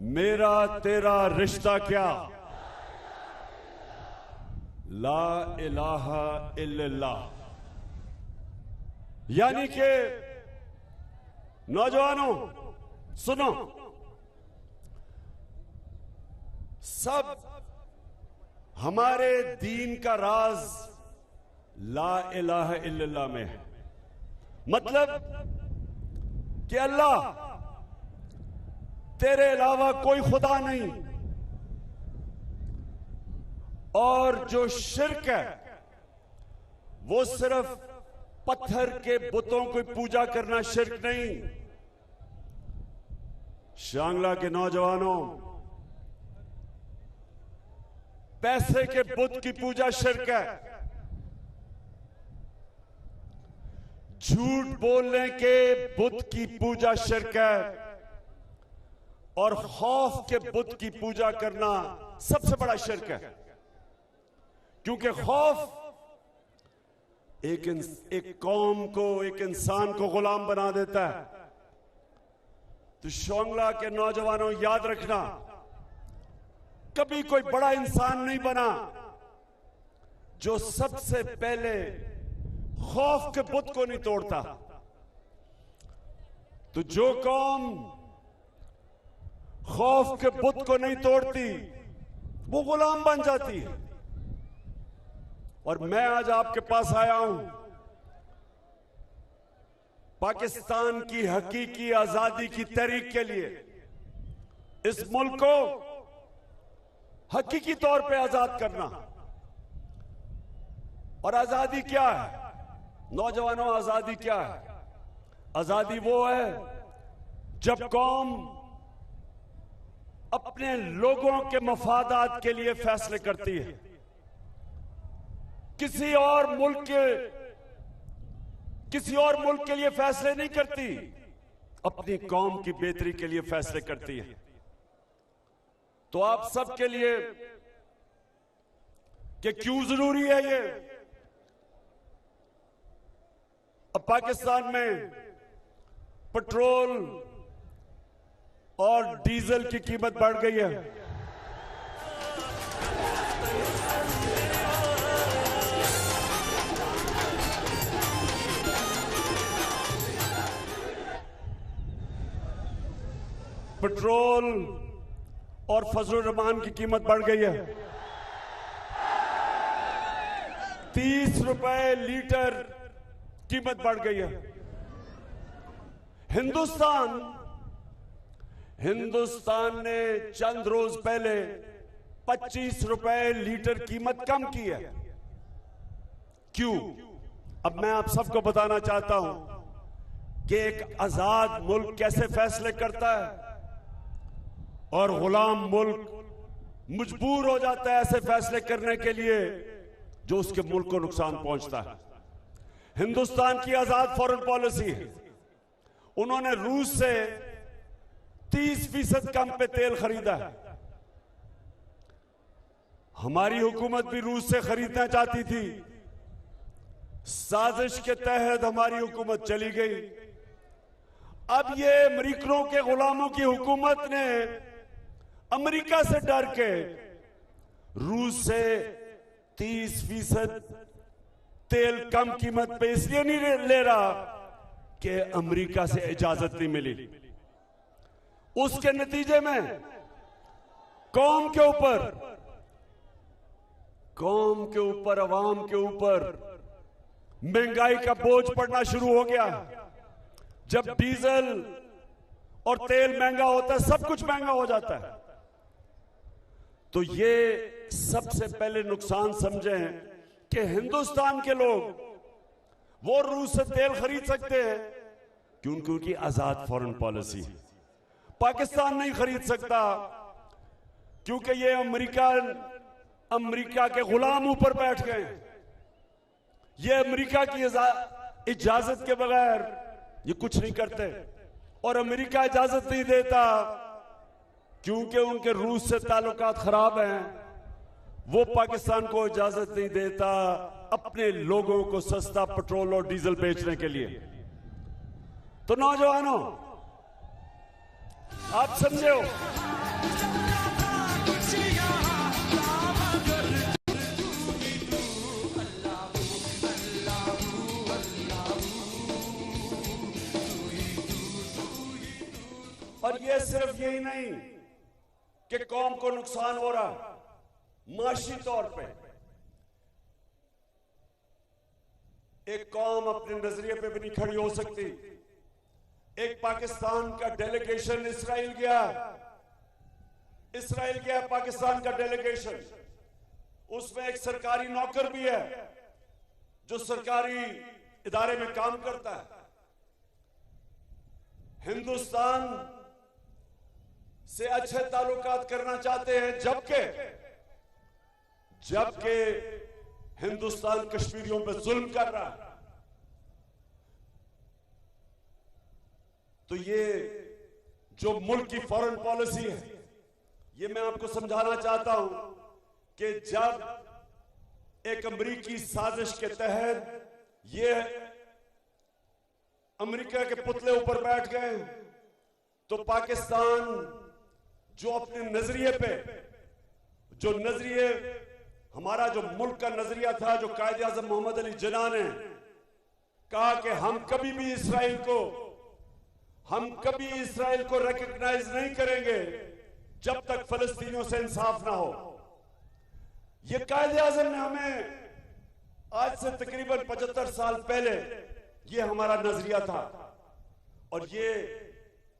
मेरा तेरा रिश्ता क्या, ला इलाहा इल्लल्लाह। यानी कि नौजवानों सुनो, सब हमारे दीन का राज ला इलाहा इल्लल्लाह में है। मतलब कि अल्लाह तेरे अलावा कोई खुदा नहीं, और जो शिर्क है वो सिर्फ पत्थर के बुतों की पूजा करना शिर्क नहीं। शांगला के नौजवानों, पैसे के बुत की पूजा शिर्क है, झूठ बोलने के बुत की पूजा शिर्क है, और खौफ के बुत की पूजा करना सबसे बड़ा शिर्क है। क्योंकि खौफ एक कौम को, एक इंसान को गुलाम बना देता है। तो शोंगला के नौजवानों याद रखना, कभी कोई बड़ा इंसान नहीं बना जो सबसे पहले खौफ के बुत को नहीं तोड़ता। तो जो कौम खौफ के बुत को नहीं तोड़ती वो गुलाम बन जाती है। और मैं आज आपके पास आया हूं पाकिस्तान की हकीकी आजादी की तहरीक के लिए, इस मुल्क को हकीकी तौर पे आजाद करना। और आजादी क्या है नौजवानों, आजादी क्या है? आजादी वो है जब कौम अपने लोगों के मफादात के लिए फैसले करती है, किसी और मुल्क के लिए फैसले नहीं करती, अपनी कौम की बेहतरी के लिए फैसले करती है। तो आप सबके लिए कि क्यों जरूरी है ये? अब पाकिस्तान में पेट्रोल और डीजल की कीमत बढ़ गई है। पेट्रोल और फजलुर रहमान की कीमत बढ़ गई है। 30 रुपए लीटर कीमत बढ़ गई है। हिंदुस्तान ने चंद रोज पहले 25 रुपए लीटर कीमत कम की है। क्यों? अब मैं आप सबको बताना चाहता हूं कि एक आजाद मुल्क कैसे फैसले करता है और गुलाम मुल्क मजबूर हो जाता है ऐसे फैसले करने के लिए जो उसके मुल्क को नुकसान पहुंचता है। हिंदुस्तान की आजाद फॉरेन पॉलिसी है, उन्होंने रूस से 30% कम पे तेल खरीदा है। हमारी हुकूमत भी रूस से खरीदना चाहती थी, साजिश के तहत हमारी हुकूमत चली गई। अब ये अमेरिकनों के गुलामों की हुकूमत ने अमेरिका से डर के रूस से 30% तेल कम कीमत पे इसलिए नहीं ले रहा कि अमेरिका से इजाजत नहीं मिली। उसके नतीजे में कौम के ऊपर अवाम के ऊपर महंगाई का बोझ पड़ना शुरू हो गया। जब डीजल और तेल महंगा होता है, सब कुछ महंगा हो जाता है। तो ये सबसे पहले नुकसान समझें कि हिंदुस्तान के लोग वो रूस से तेल खरीद सकते हैं क्योंकि उनकी आजाद फॉरेन पॉलिसी है। पाकिस्तान नहीं खरीद सकता क्योंकि ये अमेरिका के गुलाम ऊपर बैठ गए। ये अमेरिका की इजाजत के बगैर ये कुछ नहीं करते, और अमेरिका इजाजत नहीं देता क्योंकि उनके रूस से ताल्लुकात खराब हैं। वो पाकिस्तान को इजाजत नहीं देता अपने लोगों को सस्ता पेट्रोल और डीजल बेचने के लिए। तो नौजवानों, आप समझे हो सिर्फ यही नहीं कि कौम को नुकसान हो रहा, माशी तौर पे एक कौम अपने नजरिए पे भी नहीं खड़ी हो सकती। एक पाकिस्तान का डेलीगेशन इसराइल गया पाकिस्तान का डेलीगेशन, उसमें एक सरकारी नौकर भी है जो सरकारी इदारे में काम करता है। हिंदुस्तान से अच्छे ताल्लुकात करना चाहते हैं, जबकि हिंदुस्तान कश्मीरियों पर जुल्म कर रहा है। तो ये जो मुल्क की फॉरेन पॉलिसी है, ये मैं आपको समझाना चाहता हूं कि जब एक अमेरिकी साजिश के तहत ये अमेरिका के पुतले ऊपर बैठ गए, तो पाकिस्तान जो अपने नजरिए पे, जो नजरिए हमारा जो मुल्क का नजरिया था, जो कायदे आज़म मोहम्मद अली जिन्ना ने कहा कि हम कभी भी इसराइल को रिकॉग्नाइज नहीं करेंगे जब तक फलस्तीनियों से इंसाफ ना हो। ये कायदे आज़म ने हमें आज से तकरीबन 75 साल पहले ये हमारा नजरिया था, और ये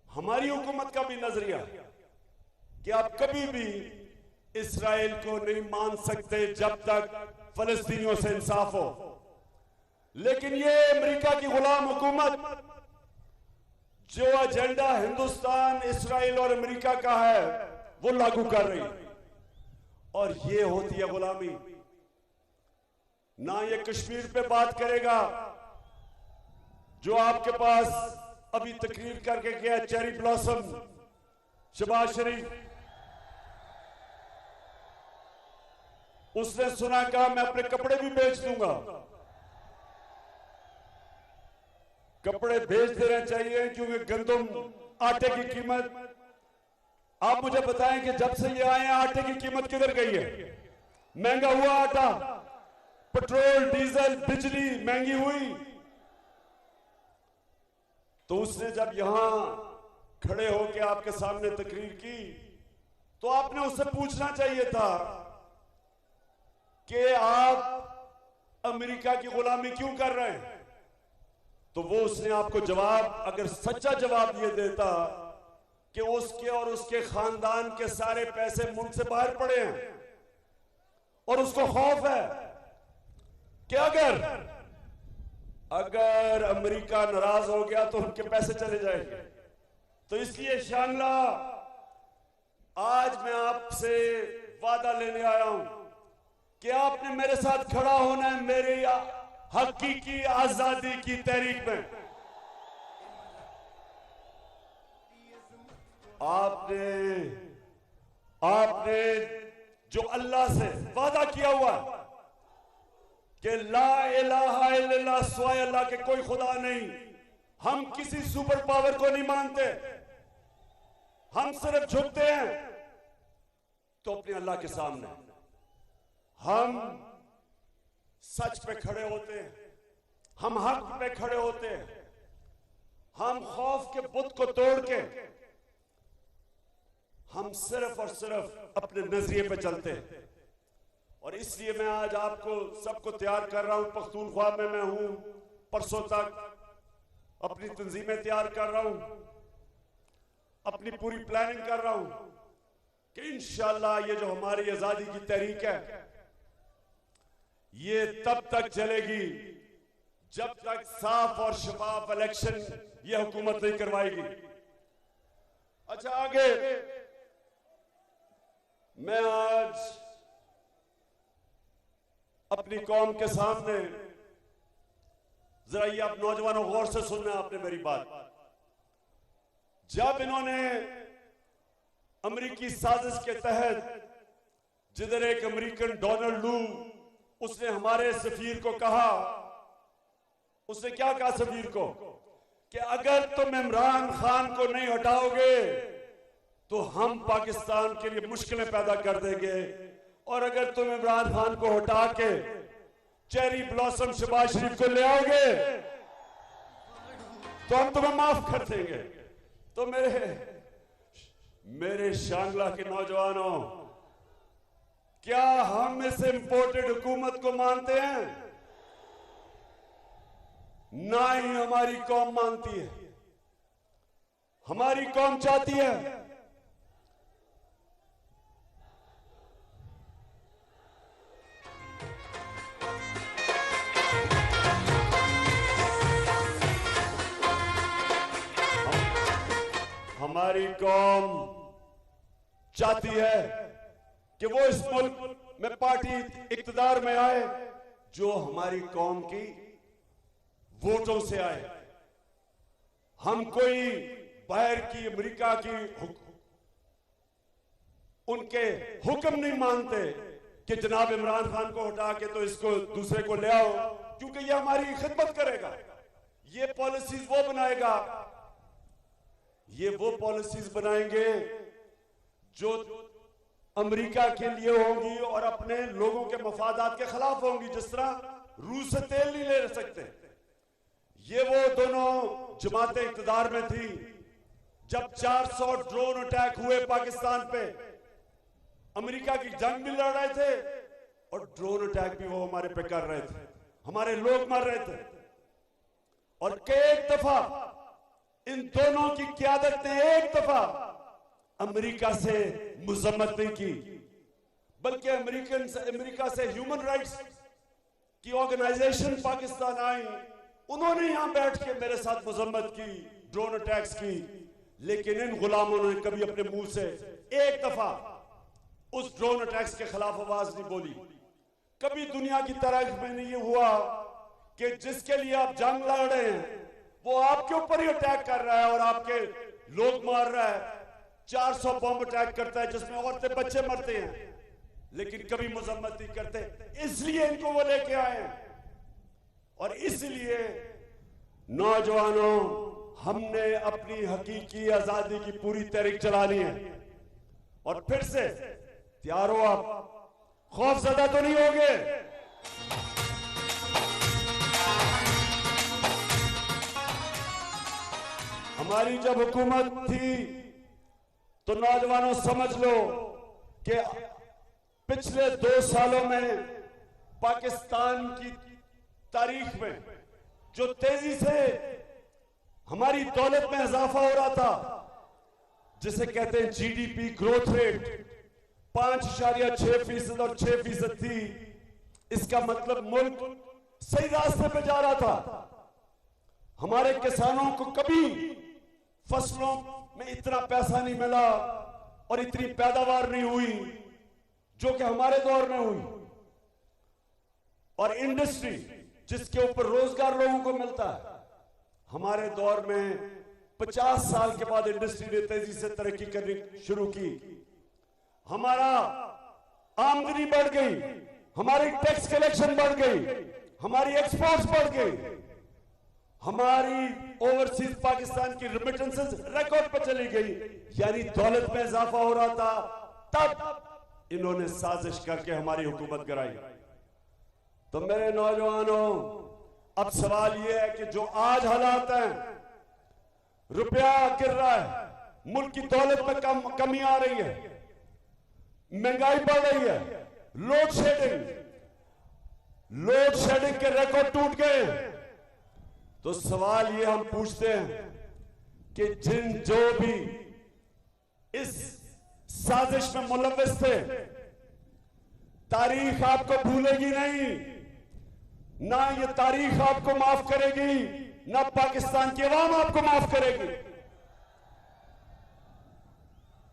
हमारी हुकूमत का भी नजरिया कि आप कभी भी इसराइल को नहीं मान सकते जब तक फलस्तीनियों से इंसाफ हो। लेकिन ये अमेरिका की गुलाम हुकूमत जो एजेंडा हिंदुस्तान, इसराइल और अमेरिका का है वो लागू कर रही, और ये होती है गुलामी। ना ये कश्मीर पे बात करेगा जो आपके पास अभी तकरीर करके गया चेरी ब्लॉसम शहबाज शरीफ, उसने सुना कहा मैं अपने कपड़े भी बेच दूंगा। कपड़े बेच देना चाहिए क्योंकि गंदम आटे की कीमत, आप मुझे बताएं कि जब से ये आए आटे की कीमत किधर गई है? महंगा हुआ आटा, पेट्रोल डीजल बिजली महंगी हुई। तो उसने जब यहां खड़े होकर आपके सामने तकरीर की तो आपने उससे पूछना चाहिए था कि आप अमेरिका की गुलामी क्यों कर रहे हैं। तो वो उसने आपको जवाब, अगर सच्चा जवाब ये देता कि उसके और उसके खानदान के सारे पैसे मुल्क से बाहर पड़े हैं और उसको खौफ है कि अगर अमेरिका नाराज हो गया तो उनके पैसे चले जाएंगे। तो इसलिए शांगला, आज मैं आपसे वादा लेने आया हूं कि आपने मेरे साथ खड़ा होना है मेरी हकीकी आजादी की तहरीक में। आपने जो अल्लाह से वादा किया हुआ कि ला इलाहा इल्लल्लाह, सिवाय अल्लाह के कोई खुदा नहीं, हम किसी सुपर पावर को नहीं मानते, हम सिर्फ झुकते हैं। तो अपने अल्लाह के सामने हम सच पे खड़े होते हैं, हम हक पे खड़े होते हैं, हम खौफ के बुत को तोड़ के हम सिर्फ और सिर्फ अपने नजरिए पे चलते हैं। और इसलिए मैं आज आपको सबको तैयार कर रहा हूं। पख्तूनख्वा में मैं हूं, परसों तक अपनी तंजीमें तैयार कर रहा हूं, अपनी पूरी प्लानिंग कर रहा हूं कि इंशाअल्लाह ये जो हमारी आजादी की तहरीक है ये तब तक चलेगी जब तक साफ और शफाफ इलेक्शन ये हुकूमत नहीं करवाएगी। अच्छा, आगे मैं आज अपनी कौम के सामने, जरा ये आप नौजवानों गौर से सुनना आपने मेरी बात। जब इन्होंने अमेरिकी साजिश के तहत, जिधर एक अमेरिकन डोनाल्ड लू, उसने हमारे सफीर को कहा, उसने क्या कहा सफीर को कि अगर तुम इमरान खान को नहीं हटाओगे तो हम पाकिस्तान के लिए मुश्किलें पैदा कर देंगे, और अगर तुम इमरान खान को हटा के चेरी ब्लॉसम शहबाज शरीफ को ले आओगे तो हम तुम्हें माफ कर देंगे। तो मेरे मेरे शांगला के नौजवानों, क्या हम इस इंपोर्टेड हुकूमत को मानते हैं? ना ही हमारी कौम मानती है। हमारी कौम चाहती है हमारी कौम चाहती है कि वो इस मुल्क में पार्टी इक्तदार में आए जो हमारी कौम की वोटों से आए। हम कोई बाहर की अमेरिका की उनके हुक्म नहीं मानते कि जनाब इमरान खान को हटा के तो इसको दूसरे को ले आओ, क्योंकि ये हमारी खिदमत करेगा, ये पॉलिसीज वो बनाएगा, ये वो पॉलिसीज बनाएंगे जो अमेरिका के लिए होंगी और अपने लोगों के मफादात के खिलाफ होंगी। जिस तरह रूस से तेल नहीं ले सकते, ये वो दोनों जमातें इक़्तिदार में थी जब 400 ड्रोन अटैक हुए पाकिस्तान पे। अमेरिका की जंग भी लड़ रहे थे और ड्रोन अटैक भी वो हमारे पे कर रहे थे, हमारे लोग मर रहे थे। और कई दफा इन दोनों की क़यादत ने एक दफा अमेरिका से मुज़म्मत नहीं की, बल्कि अमेरिका से ह्यूमन राइट्स की ऑर्गेनाइजेशन पाकिस्तान आई, उन्होंने यहां बैठ के मेरे साथ मुज़म्मत की, ड्रोन अटैक्स की। लेकिन इन गुलामों ने कभी अपने मुंह से एक दफा उस ड्रोन अटैक्स के खिलाफ आवाज नहीं बोली। कभी दुनिया की तारीख में नहीं ये हुआ कि जिसके लिए आप जंग लड़ रहे हैं वो आपके ऊपर ही अटैक कर रहा है और आपके लोग मार रहा है। 400 बम अटैक करता है जिसमें औरतें बच्चे मरते हैं, लेकिन कभी मुज़म्मत नहीं करते। इसलिए इनको वो लेके आए हैं। और इसलिए नौजवानों, हमने अपनी हकीकी आजादी की पूरी तहरीक चलानी है। और फिर से तैयार हो आप, खौफजदा तो नहीं होगे। हमारी जब हुकूमत थी तो नौजवानों समझ लो कि पिछले 2 सालों में पाकिस्तान की तारीख में जो तेजी से हमारी दौलत में इजाफा हो रहा था, जिसे कहते हैं जीडीपी ग्रोथ रेट, 5.6% और 6% थी। इसका मतलब मुल्क सही रास्ते पे जा रहा था। हमारे किसानों को कभी फसलों में इतना पैसा नहीं मिला और इतनी पैदावार नहीं हुई जो कि हमारे दौर में हुई। और इंडस्ट्री जिसके ऊपर रोजगार लोगों को मिलता है, हमारे दौर में 50 साल के बाद इंडस्ट्री ने तेजी से तरक्की करनी शुरू की। हमारा आमदनी बढ़ गई, हमारी टैक्स कलेक्शन बढ़ गई, हमारी एक्सपोर्ट्स बढ़ गई, हमारी ओवरसीज पाकिस्तान की रेमिटेंसेस रिकॉर्ड पर चली गई, यानी दौलत में इजाफा हो रहा था। तब इन्होंने साजिश करके हमारी हुकूमत कराई। तो मेरे नौजवानों, अब सवाल यह है कि जो आज हालात हैं, रुपया गिर रहा है, मुल्क की दौलत में कमी आ रही है, महंगाई बढ़ रही है, लोड शेडिंग के रिकॉर्ड टूट गए। तो सवाल ये हम पूछते हैं कि जो भी इस साजिश में मुलव्विस थे, तारीख आपको भूलेगी नहीं, ना ये तारीख आपको माफ करेगी, ना पाकिस्तान की अवाम आपको माफ करेगी।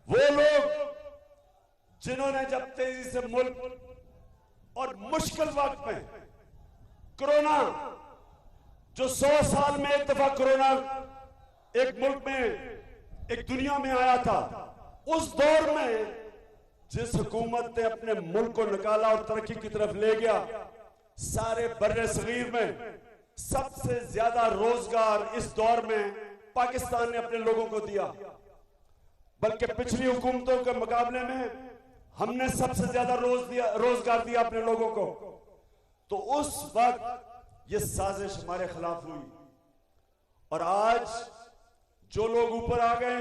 वो लोग जिन्होंने जब तेजी से मुल्क और मुश्किल वक्त में कोरोना, जो 100 साल में एक दफा कोरोना एक मुल्क में, एक दुनिया में आया था, उस दौर में जिस हुकूमत ने अपने मुल्क को निकाला और तरक्की की तरफ ले गया, सारे बर्रे सगीर में सबसे ज्यादा रोजगार इस दौर में पाकिस्तान ने अपने लोगों को दिया। बल्कि पिछली हुकूमतों के मुकाबले में हमने सबसे ज्यादा रोजगार दिया अपने लोगों को। तो उस वक्त ये साजिश हमारे खिलाफ हुई। और आज जो लोग ऊपर आ गए,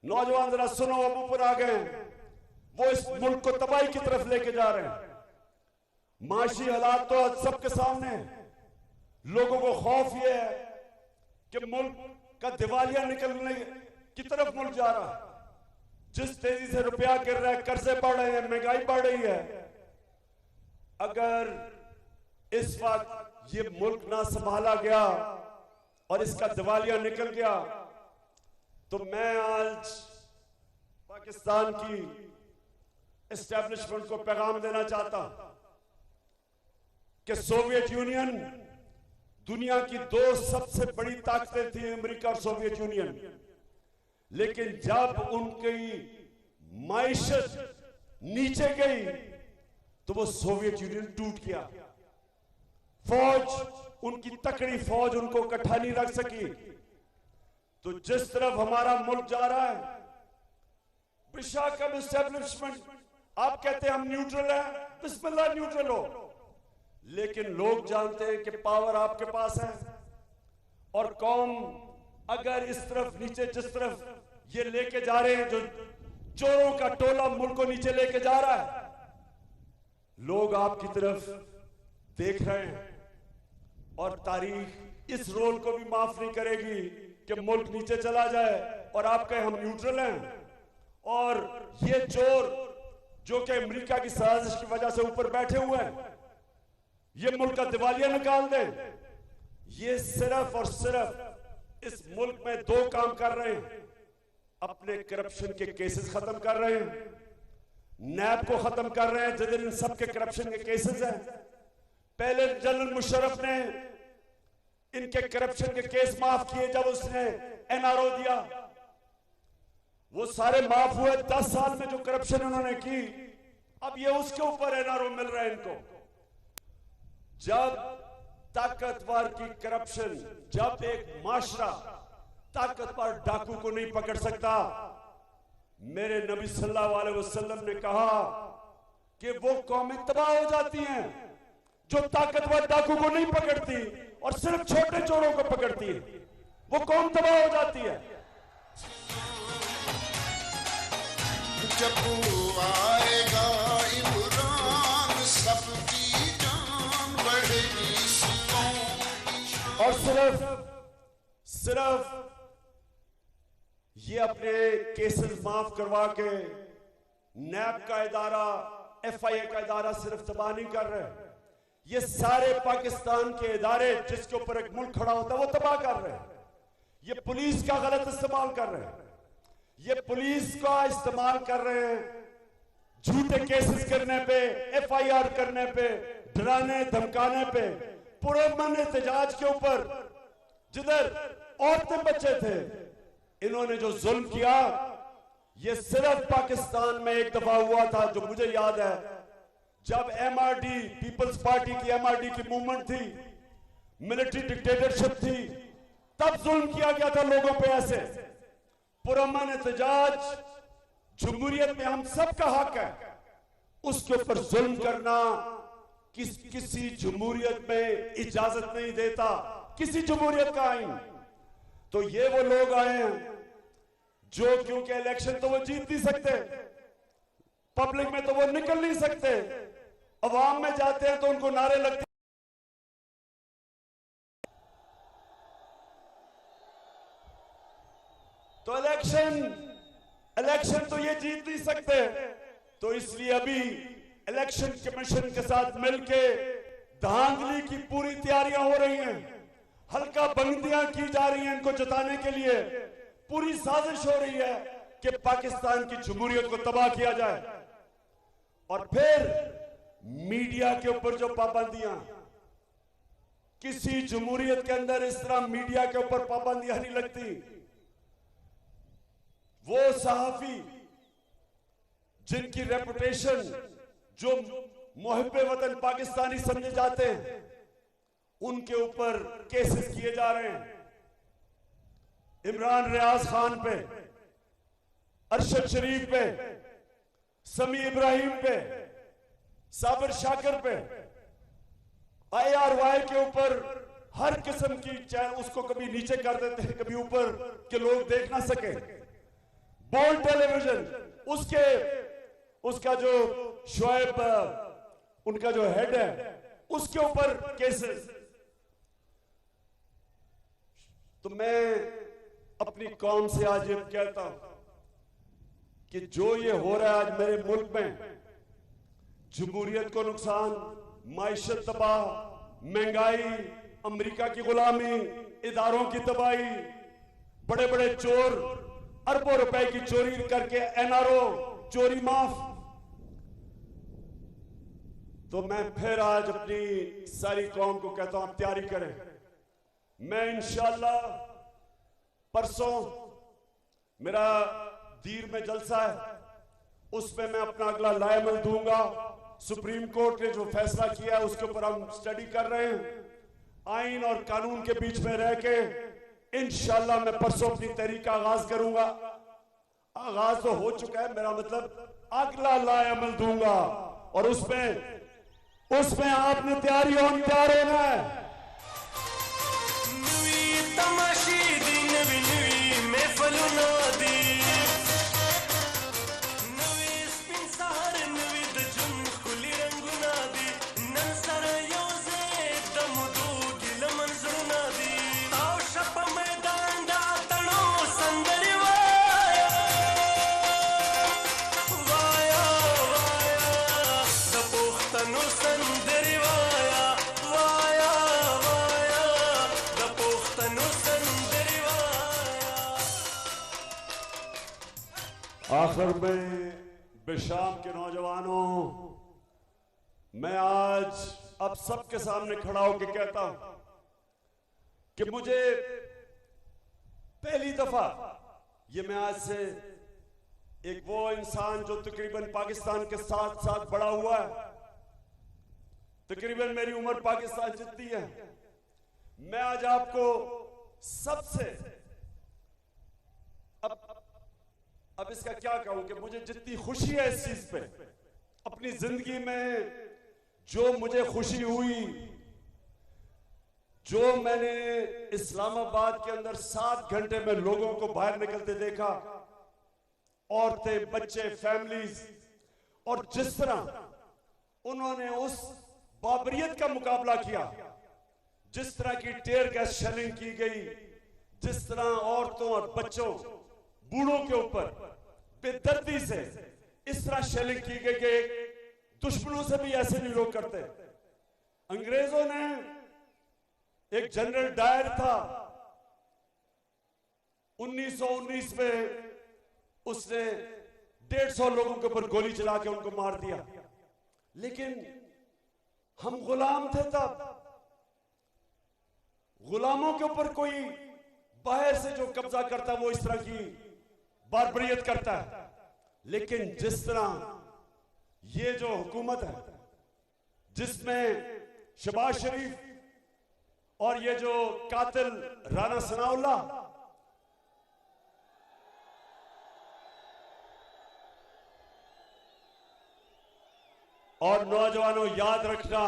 नौजवान जरा सुनो, अब ऊपर आ गए, वो इस मुल्क को तबाही की तरफ लेके जा रहे हैं। माशी हालात तो आज सबके सामने हैं। लोगों को खौफ ये है कि मुल्क का दिवालिया निकलने की तरफ मुल्क जा रहा है। जिस तेजी से रुपया गिर रहा है, कर्जे बढ़ रहे हैं, महंगाई बढ़ रही है, अगर इस वक्त ये मुल्क ना संभाला गया और इसका दिवालिया निकल गया, तो मैं आज पाकिस्तान की एस्टेब्लिशमेंट को पैगाम देना चाहता हूं कि सोवियत यूनियन दुनिया की दो सबसे बड़ी ताकतें थी, अमेरिका और सोवियत यूनियन। लेकिन जब उनकी माइशत नीचे गई तो वो सोवियत यूनियन टूट गया। फौज, उनकी तकड़ी फौज उनको इकट्ठा नहीं रख सकी। तो जिस तरफ हमारा मुल्क जा रहा है, बेशक एस्टेब्लिशमेंट, आप कहते हैं हम न्यूट्रल हैं, बिस्मिल्लाह न्यूट्रल हो, लेकिन लोग जानते हैं कि पावर आपके पास है। और कौम अगर इस तरफ नीचे, जिस तरफ ये लेके जा रहे हैं, जो चोरों का टोला मुल्क को नीचे लेके जा रहा है, लोग आपकी तरफ देख रहे हैं। और तारीख इस रोल को भी माफ नहीं करेगी कि मुल्क नीचे चला जाए और आप कहें हम न्यूट्रल हैं। और ये चोर जो कि अमेरिका की साजिश की वजह से ऊपर बैठे हुए हैं, ये मुल्क का दिवालिया निकाल दें। ये सिर्फ और सिर्फ इस मुल्क में दो काम कर रहे हैं, अपने करप्शन के केसेस खत्म कर रहे हैं, नैब को खत्म कर रहे हैं जिधर इन सब के करप्शन के केसेस हैं। पहले जनरल मुशर्रफ ने इनके करप्शन के केस माफ किए जब उसने एनआरओ दिया, वो सारे माफ हुए। 10 साल में जो करप्शन उन्होंने की, अब ये उसके ऊपर एनआरओ मिल रहा है इनको। जब ताकतवर की करप्शन, जब एक माशरा ताकतवर डाकू को नहीं पकड़ सकता, मेरे नबी सल्लल्लाहु अलैहि वसल्लम ने कहा कि वो कौमें तबाह हो जाती हैं जो ताकतवर डाकू को नहीं पकड़ती और सिर्फ छोटे चोरों को पकड़ती है, वो कौम तबाह हो जाती है। जब आएगा इमरान सबकी जान बढ़ेगी। और सिर्फ ये अपने केसेस माफ करवा के नैब का इदारा, एफआईए का इदारा सिर्फ तबाह नहीं कर रहे, ये सारे पाकिस्तान के इदारे जिसके ऊपर एक मुल्क खड़ा होता है वो तबाह कर रहे हैं। ये पुलिस का गलत इस्तेमाल कर रहे हैं, ये पुलिस का इस्तेमाल कर रहे हैं झूठे केसेस करने पे, एफआईआर करने पे, डराने धमकाने पे, पुरअमन एहतजाज के ऊपर जिधर औरतें बच्चे थे, इन्होंने जो जुल्म किया, ये सिर्फ पाकिस्तान में एक दफा हुआ था जो मुझे याद है, जब एमआरडी, पीपल्स पार्टी की एमआरडी की मूवमेंट थी, मिलिट्री डिक्टेटरशिप थी, तब जुल्म किया गया था लोगों पे। ऐसे पुरअमन एहतजाज जमहूरियत में हम सब का हक है, उसके ऊपर जुल्म करना किसी जमहूरियत में इजाजत नहीं देता, किसी जमहूरियत का आईन। तो ये वो लोग आए हैं जो, क्योंकि इलेक्शन तो वो जीत नहीं सकते, पब्लिक में तो वो निकल नहीं सकते, अवाम में जाते हैं तो उनको नारे लगते, तो इलेक्शन तो ये जीत नहीं सकते। तो इसलिए अभी इलेक्शन कमीशन के साथ मिलके धांधली की पूरी तैयारियां हो रही हैं, हल्का बंदियां की जा रही हैं इनको जताने के लिए, पूरी साजिश हो रही है कि पाकिस्तान की जमहूरियत को तबाह किया जाए। और फिर मीडिया के ऊपर जो पाबंदियां, किसी जमहूरियत के अंदर इस तरह मीडिया के ऊपर पाबंदियां नहीं लगती। वो सहाफी जिनकी रेपुटेशन, जो मुहिब्बे वतन पाकिस्तानी समझे जाते हैं, उनके ऊपर केसेस किए जा रहे हैं। इमरान रियाज खान पे, अरशद शरीफ पे, समी इब्राहिम पे, साबिर शाकिर पे, IRY के ऊपर हर किस्म की, चाहे उसको कभी नीचे कर देते हैं कभी ऊपर, कि लोग देख ना सके। बोल्ड टेलीविजन, उसका जो शोएब उनका जो हेड है उसके ऊपर केसेस। तो मैं अपनी कौम से आज ये कहता हूं कि जो ये हो रहा है आज मेरे मुल्क में, जमहूरियत को नुकसान, माइशत तबाह, महंगाई, अमेरिका की गुलामी, इदारों की तबाही, बड़े बड़े चोर अरबों रुपए की चोरी करके एनआरओ चोरी माफ। तो मैं फिर आज अपनी सारी कौम को कहता हूं आप तैयारी करें। मैं इंशाअल्लाह परसों मेरा दीर में जलसा है, उसमें मैं अपना अगला लाएमल दूंगा। सुप्रीम कोर्ट ने जो फैसला किया है उसके ऊपर हम स्टडी कर रहे हैं। आइन और कानून के बीच में रह के इंशाअल्लाह मैं परसों अपनी तहरीक का आगाज करूंगा। आगाज तो हो चुका है, मेरा मतलब अगला लाएमल दूंगा और उसमें आपने तैयार होना है। तमाशी दी नवी नवी महफल नादी नवी स्पिन सहार नवी दजुन खुली रंग नादी नन सर योजे दम दो गिल मंजर नादी ताव शप मैदान दा तणो संदरी वाया वाया वाया दपोख्तनो संदरी वाया वाया वाया दपोख्तनो संदरी वाया। आखिर में बेशाम के नौजवानों, मैं आज अब सबके सामने खड़ा होकर कहता हूं कि मुझे पहली दफा ये मैं आज से एक वो इंसान जो तकरीबन पाकिस्तान के साथ साथ बड़ा हुआ है, तकरीबन मेरी उम्र पाकिस्तान जितनी है, मैं आज आपको सबसे अब इसका क्या कहूं कि मुझे जितनी खुशी है इस चीज पे, अपनी जिंदगी में जो मुझे खुशी हुई, जो मैंने इस्लामाबाद के अंदर 7 घंटे में लोगों को बाहर निकलते देखा, औरतें, बच्चे, फैमिलीज, और जिस तरह उन्होंने उस बाबरियत का मुकाबला किया, जिस तरह की टेयर गैस शेलिंग की गई, जिस तरह औरतों और बच्चों, बूढ़ों के ऊपर बेदर्दी से इस तरह शेलिंग की गई कि दुश्मनों से भी ऐसे नहीं लोग करते। अंग्रेजों ने एक जनरल डायर था 1919 में, उसने 150 लोगों के ऊपर गोली चला के उनको मार दिया, लेकिन हम गुलाम थे तब। गुलामों के ऊपर कोई बाहर से जो कब्जा करता है वो इस तरह की बारबरियत करता है, लेकिन जिस तरह ये जो हुकूमत है जिसमें शहबाज शरीफ और ये जो कातिल राना सनाउल्लाह, और नौजवानों याद रखना,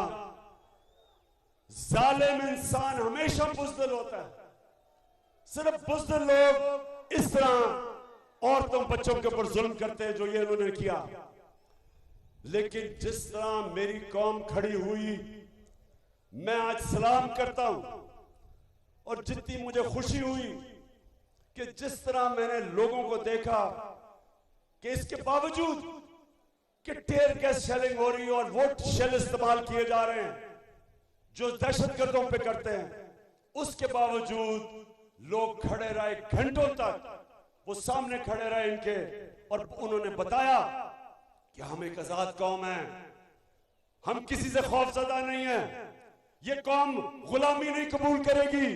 जालिम इंसान हमेशा बुज़दिल होता है। सिर्फ बुज़दिल लोग इस तरह औरतों बच्चों के ऊपर जुल्म करते हैं जो ये उन्होंने किया, लेकिन जिस तरह मेरी कौम खड़ी हुई, मैं आज सलाम करता हूं। और जितनी मुझे खुशी हुई कि जिस तरह मैंने लोगों को देखा कि इसके बावजूद कि टेयर गैस शेलिंग हो रही है और वो शेल इस्तेमाल किए जा रहे हैं जो दहशतगर्दों पे करते हैं, उसके बावजूद लोग खड़े रहे घंटों तक, वो सामने खड़े रहे इनके, और उन्होंने बताया कि हम एक आजाद कौम है, हम किसी से खौफजदा नहीं है, ये कौम गुलामी नहीं कबूल करेगी,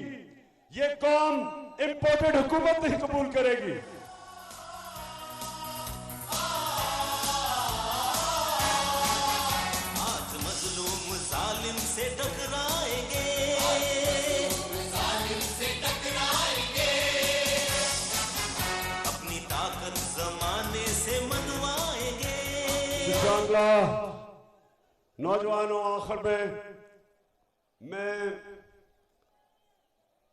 ये कौम इंपोर्टेड हुकूमत नहीं कबूल करेगी। आज मजलूम जालिम से टकराएंगे, अपनी ताकत जमाने से मनवाएंगे। इंशाअल्लाह। नौजवानों, आखिर में मैं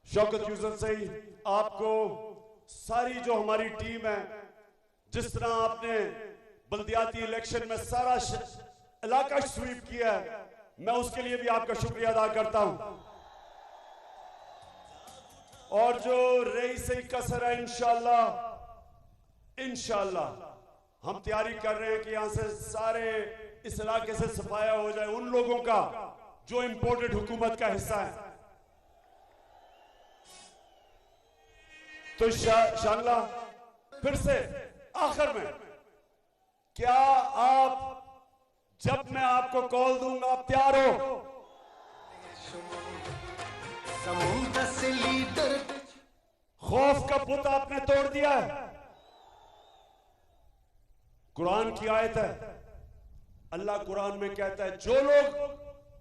शौकत यूसुफ से ही आपको सारी जो हमारी टीम है, जिस तरह आपने बल्दियाती इलेक्शन में सारा इलाका स्वीप किया है, मैं उसके लिए भी आपका शुक्रिया अदा करता हूं। और जो रही सही कसर है, इंशाल्लाह हम तैयारी कर रहे हैं कि यहां से सारे इस इलाके से सफाया हो जाए उन लोगों का जो इंपोर्टेड हुकूमत का हिस्सा है। तो शांगला फिर से आखिर में, क्या आप, जब मैं आपको कॉल दूंगा, आप तैयार हो? समुद्र से लीडर खौफ का पुत आपने तोड़ दिया है। कुरान की आयत है, अल्लाह कुरान में कहता है जो लोग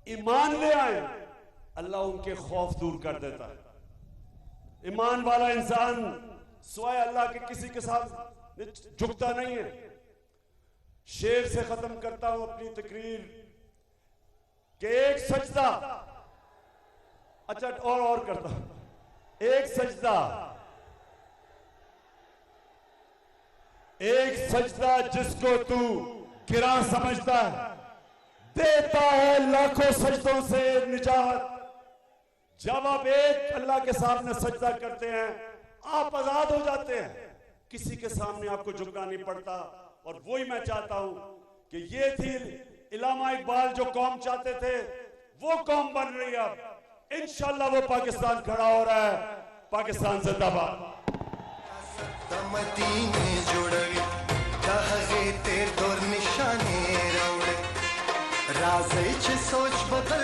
ईमान ले आए अल्लाह उनके खौफ दूर कर देता है। ईमान वाला इंसान सिवाय अल्लाह के किसी के साथ झुकता नहीं है। शेर से खत्म करता हूं अपनी तकरीर कि एक सजदा, अच्छा और करता हूं, एक सजदा जिसको तू गिरा समझता है, देता है लाखों सजदों से निजात। जब आप एक अल्लाह के सामने सजदा करते हैं आप आजाद हो जाते हैं, किसी के सामने आपको झुकना नहीं पड़ता। और वही मैं चाहता हूं कि ये थी इलामा इकबाल जो कौम चाहते थे, वो कौम बन रही है। अब इंशाल्लाह वो पाकिस्तान खड़ा हो रहा है। पाकिस्तान जिंदाबाद। मदीने जुड़वी कहे ते तोर निशाने रौड़े राजे च सोच बदल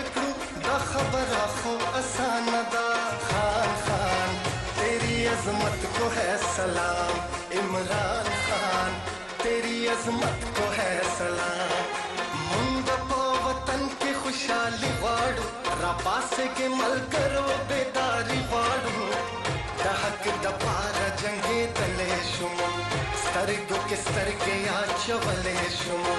करू दा खबर आखो आसान दा खान तेरी अजमत को है सलाम। इमरान खान तेरी अजमत को है सलाम। मुंद पो वतन के खुशहाली वाड़ू रापासे के मल करो बेदारी वाड़ू दहक दपारा जंगे तले शुमो स्तरगो के स्तरगे आचवले शुमो।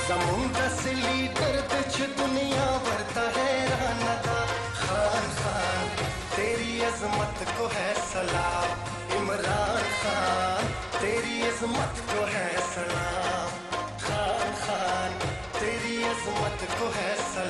समुद्र से लीडर बिच दुनिया भरता है रानदा खान तेरी अजमत को है सलाम। इमरान खान तेरी अजमत को है सलाम। खान तेरी अजमत को है सलाम।